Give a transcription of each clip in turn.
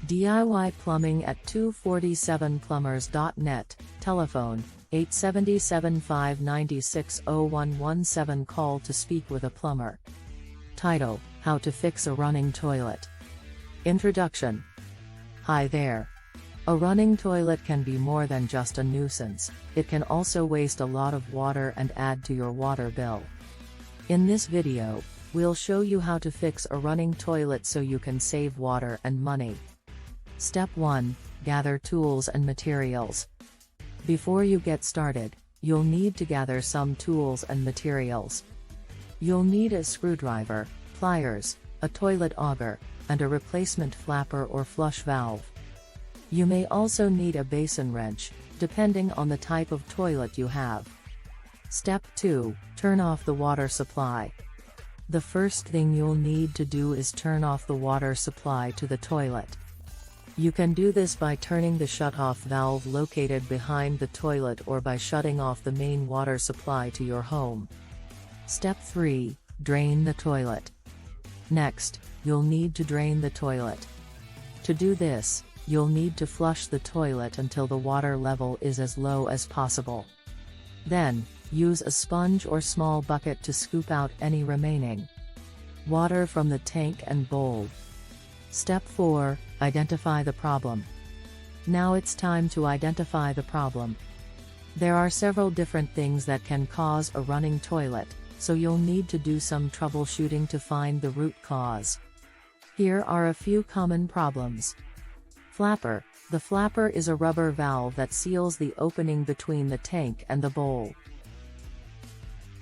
DIY plumbing at 247plumbers.net, telephone, 877-596-0117. Call to speak with a plumber. Title: How to fix a running toilet. Introduction. Hi there. A running toilet can be more than just a nuisance, it can also waste a lot of water and add to your water bill. In this video, we'll show you how to fix a running toilet so you can save water and money. Step 1. Gather tools and materials. Before you get started, you'll need to gather some tools and materials. You'll need a screwdriver, pliers, a toilet auger, and a replacement flapper or flush valve. You may also need a basin wrench, depending on the type of toilet you have. Step 2. Turn off the water supply. The first thing you'll need to do is turn off the water supply to the toilet. You can do this by turning the shut-off valve located behind the toilet or by shutting off the main water supply to your home. Step 3. Drain the toilet. Next, you'll need to drain the toilet. To do this, you'll need to flush the toilet until the water level is as low as possible. Then, use a sponge or small bucket to scoop out any remaining water from the tank and bowl. Step 4. Identify the problem. Now it's time to identify the problem. There are several different things that can cause a running toilet, so you'll need to do some troubleshooting to find the root cause. Here are a few common problems. Flapper. The flapper is a rubber valve that seals the opening between the tank and the bowl.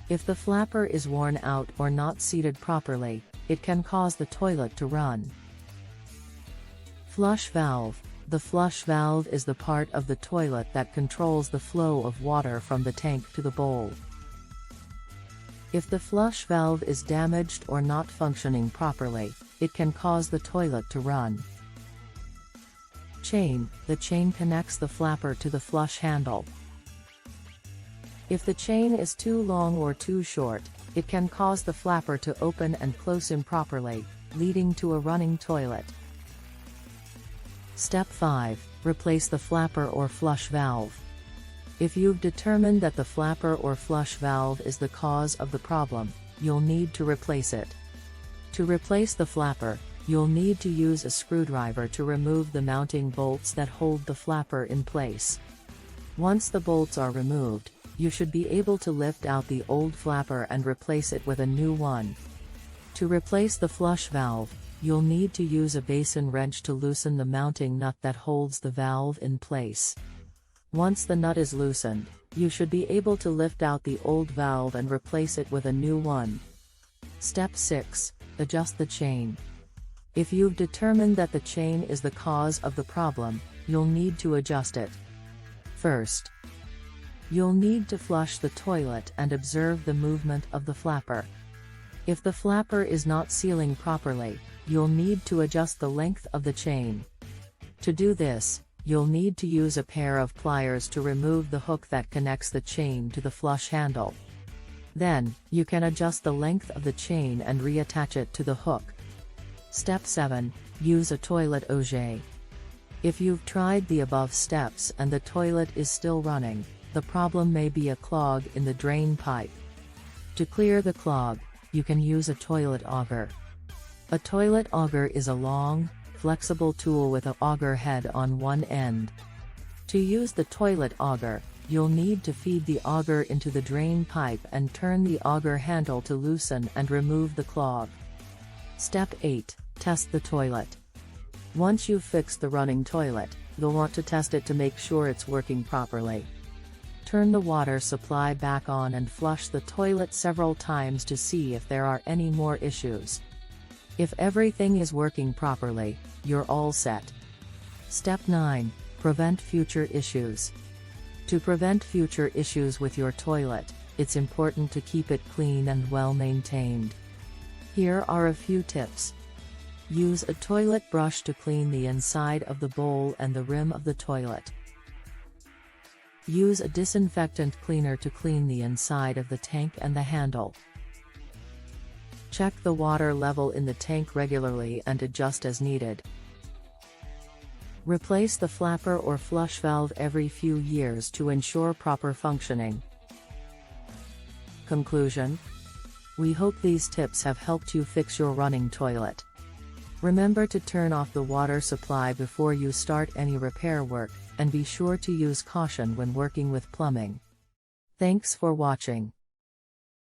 If the flapper is worn out or not seated properly, it can cause the toilet to run. Flush valve. The flush valve is the part of the toilet that controls the flow of water from the tank to the bowl. If the flush valve is damaged or not functioning properly, it can cause the toilet to run. Chain. The chain connects the flapper to the flush handle. If the chain is too long or too short, it can cause the flapper to open and close improperly, leading to a running toilet. Step 5. Replace the flapper or flush valve. If you've determined that the flapper or flush valve is the cause of the problem, you'll need to replace it. To replace the flapper, you'll need to use a screwdriver to remove the mounting bolts that hold the flapper in place. Once the bolts are removed, you should be able to lift out the old flapper and replace it with a new one. To replace the flush valve, you'll need to use a basin wrench to loosen the mounting nut that holds the valve in place. Once the nut is loosened, you should be able to lift out the old valve and replace it with a new one. Step 6. Adjust the chain. If you've determined that the chain is the cause of the problem, you'll need to adjust it. First, you'll need to flush the toilet and observe the movement of the flapper. If the flapper is not sealing properly, you'll need to adjust the length of the chain. To do this, you'll need to use a pair of pliers to remove the hook that connects the chain to the flush handle. Then, you can adjust the length of the chain and reattach it to the hook. Step 7. Use a toilet auger. If you've tried the above steps and the toilet is still running, the problem may be a clog in the drain pipe. To clear the clog, you can use a toilet auger. A toilet auger is a long, flexible tool with an auger head on one end. To use the toilet auger, you'll need to feed the auger into the drain pipe and turn the auger handle to loosen and remove the clog. Step 8. Test the toilet. Once you've fixed the running toilet, you'll want to test it to make sure it's working properly. Turn the water supply back on and flush the toilet several times to see if there are any more issues. If everything is working properly, you're all set. Step 9. Prevent future issues. To prevent future issues with your toilet, it's important to keep it clean and well maintained. Here are a few tips. Use a toilet brush to clean the inside of the bowl and the rim of the toilet. Use a disinfectant cleaner to clean the inside of the tank and the handle. Check the water level in the tank regularly and adjust as needed. Replace the flapper or flush valve every few years to ensure proper functioning. Conclusion: we hope these tips have helped you fix your running toilet. Remember to turn off the water supply before you start any repair work, and be sure to use caution when working with plumbing. Thanks for watching.